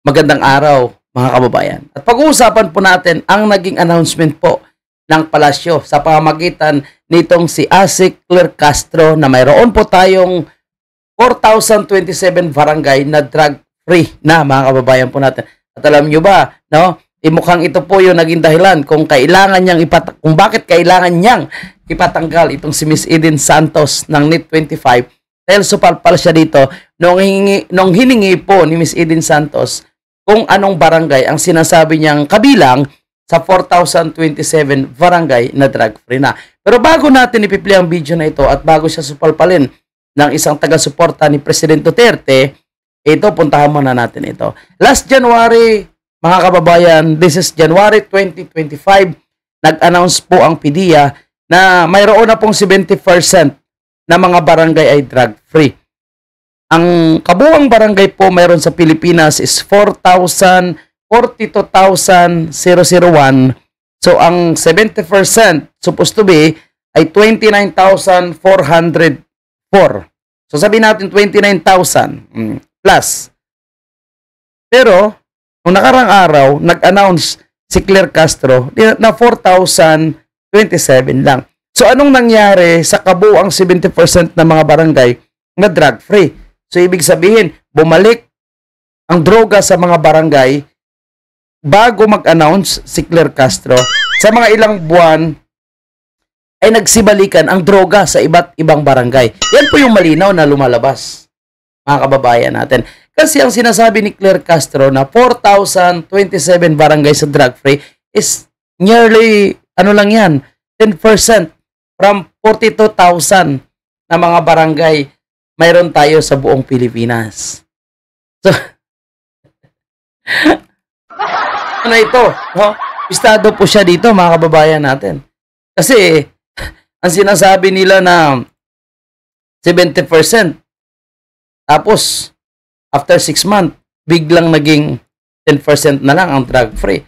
Magandang araw mga kababayan. At pag-uusapan po natin ang naging announcement po ng palasyo sa pamamagitan nitong si ASIC Claire Castro na mayroon po tayong 4,027 barangay na drug-free na mga kababayan po natin. At alam nyo ba, no? Mukhang ito po yung naging dahilan kung kailangan niyang kung bakit kailangan niyang ipatanggal itong si Miss Eden Santos ng NET 25 dahil supalpal siya dito nung hiningi po ni Miss Eden Santos kung anong barangay ang sinasabi niyang kabilang sa 4,027 barangay na drug-free na. Pero bago natin ipi-play ang video na ito at bago siya supalpalin ng isang taga-suporta ni President Duterte, ito, puntahan muna natin ito. Last January, mga kababayan, this is January 2025, nag-announce po ang PDEA na mayroon na pong 70% na mga barangay ay drug-free. Ang kabuuang barangay po mayroon sa Pilipinas is 42,001. So, ang 70% supposed to be ay 29,404. So, sabihin natin 29,000 plus. Pero, nung nakarang araw, nag-announce si Claire Castro na 4,027 lang. So, anong nangyari sa kabuuang 70% ng mga barangay na drug-free? So, ibig sabihin, bumalik ang droga sa mga barangay bago mag-announce si Claire Castro. Sa mga ilang buwan, ay nagsibalikan ang droga sa iba't ibang barangay. Yan po yung malinaw na lumalabas, mga kababayan natin. Kasi ang sinasabi ni Claire Castro na 4,027 barangay sa drug-free is nearly, ano lang yan, 10% from 42,000 na mga barangay mayroon tayo sa buong Pilipinas. So, ano ito? No? Estado po siya dito, mga kababayan natin. Kasi, ang sinasabi nila na 70%, tapos, after 6 months, biglang naging 10% na lang ang drug-free.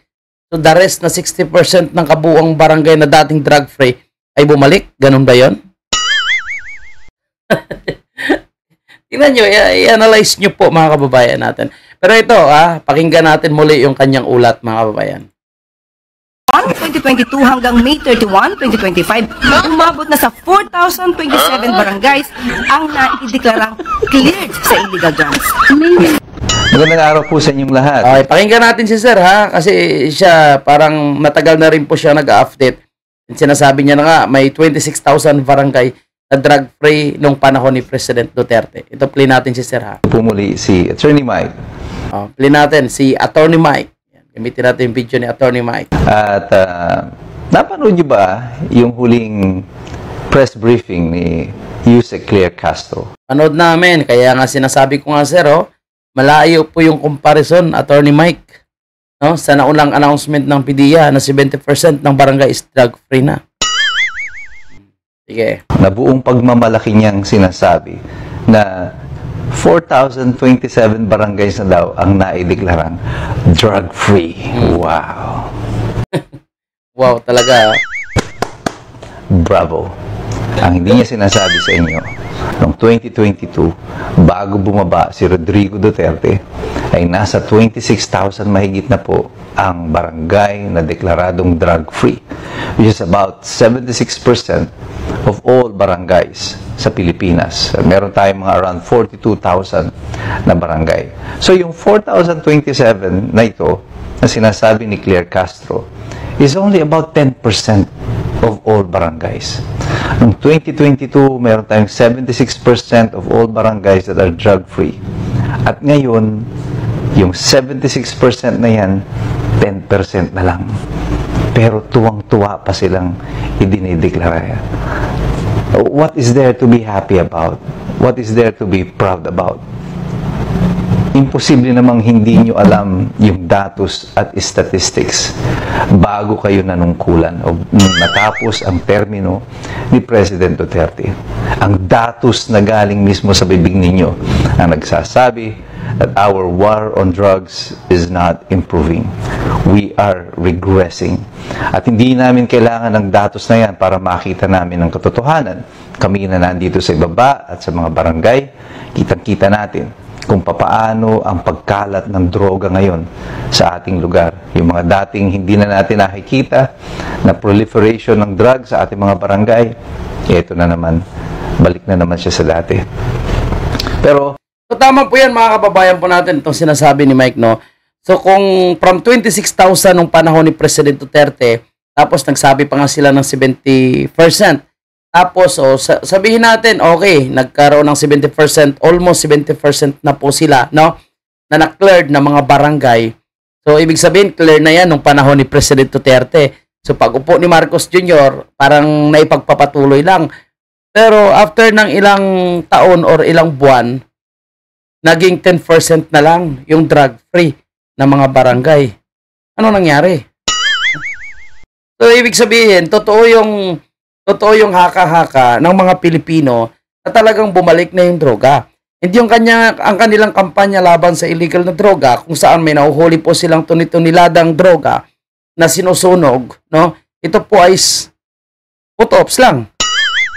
So, the rest na 60% ng kabuuang barangay na dating drug-free ay bumalik. Ganun ba yun? Tingnan nyo, i-analyze nyo po mga kababayan natin. Pero ito, pakinggan natin muli yung kanyang ulat mga kababayan. 2022 hanggang May 31, 2025, umabot na sa 4,027 barangays ang naideklarang cleared sa illegal drugs. Magandang araw po sa inyong lahat. Okay, pakinggan natin si Sir kasi siya parang matagal na rin po siya nag-update. Sinasabi niya na nga may 26,000 barangay na drug-free nung panahon ni President Duterte. Ito, play natin si Sir Pumuli si Attorney Mike. Play natin si Attorney Mike. Gamitin natin yung video ni Attorney Mike. At napanood niyo ba yung huling press briefing ni ASIC Claire Castro? Panood namin. Kaya nga sinasabi ko nga, Sir, malayo po yung comparison, Attorney Mike, sa naunang announcement ng PDEA na 70% ng barangay is drug-free na. Sige. Na buong pagmamalaki niyang sinasabi na 4,027 barangays na daw ang naideklarang drug-free. Wow. Wow, talaga. Bravo. Ang hindi niya sinasabi sa inyo, noong 2022, bago bumaba si Rodrigo Duterte, ay nasa 26,000 mahigit na po ang barangay na deklaradong drug-free, which is about 76% of all barangays sa Pilipinas. Meron tayong mga around 42,000 na barangay. So yung 4,027 na ito, na sinasabi ni Claire Castro, is only about 10% of all barangays. Noong 2022, meron tayong 76% of all barangays that are drug-free. At ngayon, yung 76% na yan, 10% na lang. Pero tuwang-tuwa pa silang idinideklara. What is there to be happy about? What is there to be proud about? Imposible namang hindi nyo alam yung datos at statistics bago kayo nanungkulan o natapos ang termino ni President Duterte. Ang datos na galing mismo sa bibig ninyo ang nagsasabi that our war on drugs is not improving. We are regressing. At hindi namin kailangan ng datos na yan para makita namin ang katotohanan. Kami na nandito sa ibaba at sa mga barangay, kitang-kita natin kung papaano ang pagkalat ng droga ngayon sa ating lugar. Yung mga dating hindi na natin nakikita na proliferation ng drugs sa ating mga barangay, ito na naman, balik na naman siya sa dati. Pero, so tama po yan mga kababayan po natin, itong sinasabi ni Mike, no? So kung from 26,000 nung panahon ni President Duterte, tapos nagsabi pa nga sila ng 70%, tapos, sabihin natin, okay, nagkaroon ng 70%, almost 70% na po sila, no? Na na-cleared na mga barangay. So, ibig sabihin, clear na yan nung panahon ni President Duterte. So, pag upo ni Marcos Jr., parang naipagpapatuloy lang. Pero, after ng ilang taon or ilang buwan, naging 10% na lang yung drug-free na mga barangay. Ano nangyari? So, ibig sabihin, totoo yung haka-haka ng mga Pilipino na talagang bumalik na yung droga. Hindi yung ang kanilang kampanya laban sa illegal na droga, kung saan may nahuhuli po silang tunit-tuniladang droga na sinusunog, no? Ito po ay put-ops lang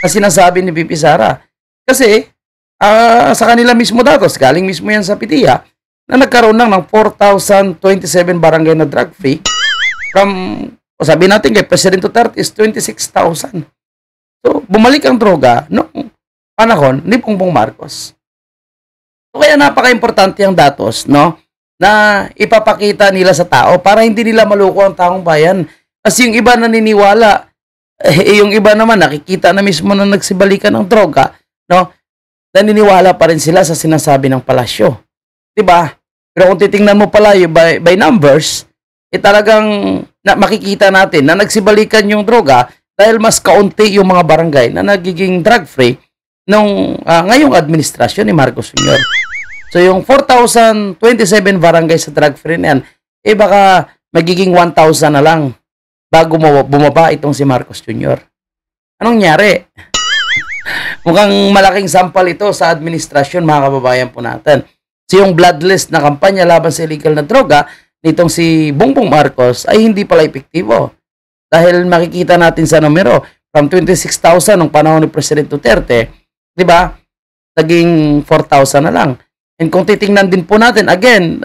na sinasabi ni VP Sara. Kasi, sa kanila mismo datos, galing mismo yan sa PIDEA, na nagkaroon lang ng 4,027 barangay na drug-free from, sabi natin kay President Duterte is 26,000. So, bumalik ang droga noong panahon ni Bongbong Marcos. So, kaya napaka-importante ang datos, no? Na ipapakita nila sa tao para hindi nila maluko ang taong bayan. Kasi yung iba naniniwala, yung iba naman nakikita na mismo na nagsibalikan ng droga, no? Naniniwala pa rin sila sa sinasabi ng palasyo. Diba? Pero kung titingnan mo pala yung by numbers, talagang makikita natin na nagsibalikan yung droga dahil mas kaunti yung mga barangay na nagiging drug-free nung ngayong administrasyon ni Marcos Jr. So yung 4,027 barangay sa drug-free na yan, baka magiging 1,000 na lang bago bumaba itong si Marcos Jr. Anong nangyari? Mukhang malaking sampal ito sa administrasyon, mga kababayan po natin. So yung bloodless na kampanya laban sa illegal na droga nitong si Bongbong Marcos ay hindi pala epektibo. Dahil makikita natin sa numero, from 26,000 nung panahon ni President Duterte, di ba, naging 4,000 na lang. And kung titingnan din po natin, again,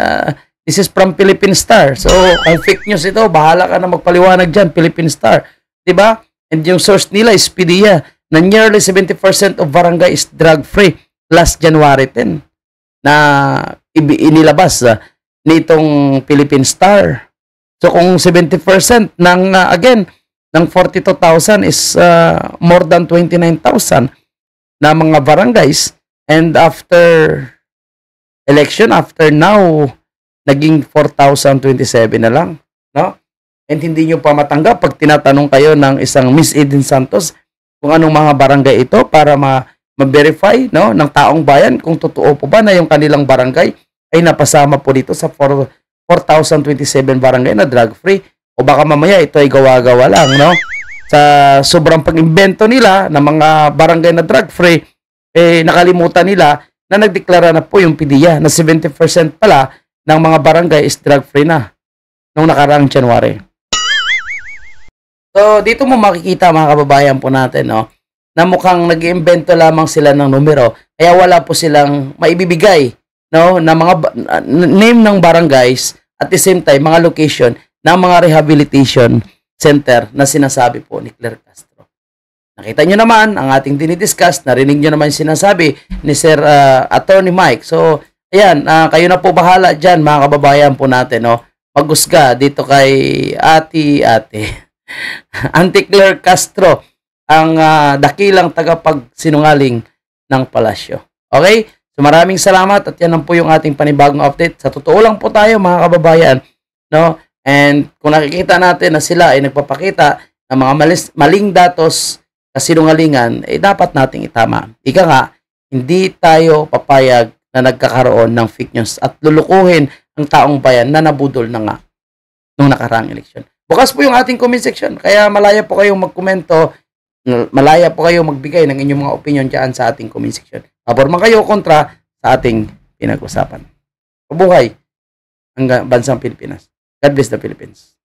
this is from Philippine Star. So, kung fake news ito, bahala ka na magpaliwanag dyan, Philippine Star. Di ba? And yung source nila is PIDEA, na nearly 70% of barangay is drug-free last January 10 na inilabas nitong Philippine Star. So kung 70% ng again ng 42,000 is more than 29,000 na mga barangays, and after election, after now, naging 4,027 na lang, no? And hindi nyo pa matanggap pag tinatanong kayo ng isang Miss Eden Santos kung anong mga barangay ito para ma-verify, no, ng taong bayan kung totoo po ba na yung kanilang barangay ay napasama po dito sa 4,027 barangay na drug-free, o baka mamaya ito ay gawa-gawa lang, no? Sa sobrang pag-imbento nila ng mga barangay na drug-free, nakalimutan nila na nagdeklara na po yung PIDEA na 70% pala ng mga barangay is drug-free na nung nakaraang January. So, dito mo makikita, mga kababayan po natin, no, na mukhang nag-iimbento lamang sila ng numero, kaya wala po silang maibibigay, no, na mga name ng barangays, at the same time mga location ng mga rehabilitation center na sinasabi po ni Claire Castro. Nakita nyo naman ang ating dinidiscuss, narinig nyo naman sinasabi ni Sir Attorney Mike. So ayan, kayo na po bahala dyan, mga kababayan po natin, no, magusga dito kay ate Auntie Claire Castro, ang dakilang tagapagsinungaling ng palasyo. Okay? So maraming salamat, at yan lang po yung ating panibagong update. Sa totoo lang po tayo, mga kababayan, no? And kung nakikita natin na sila ay nagpapakita ng mga maling datos, kasinungalingan, dapat nating itama. Ika nga, hindi tayo papayag na nagkakaroon ng fake news at lulukuhin ang taong bayan na nabudol na nga nung nakaraang eleksyon. Bukas po yung ating comment section, kaya malaya po kayong magkomento, malaya po kayong magbigay ng inyong mga opinion dyan sa ating comment section. Pabor man kayo kontra sa ating pinag-usapan. Mabuhay ang bansang Pilipinas. God bless the Philippines.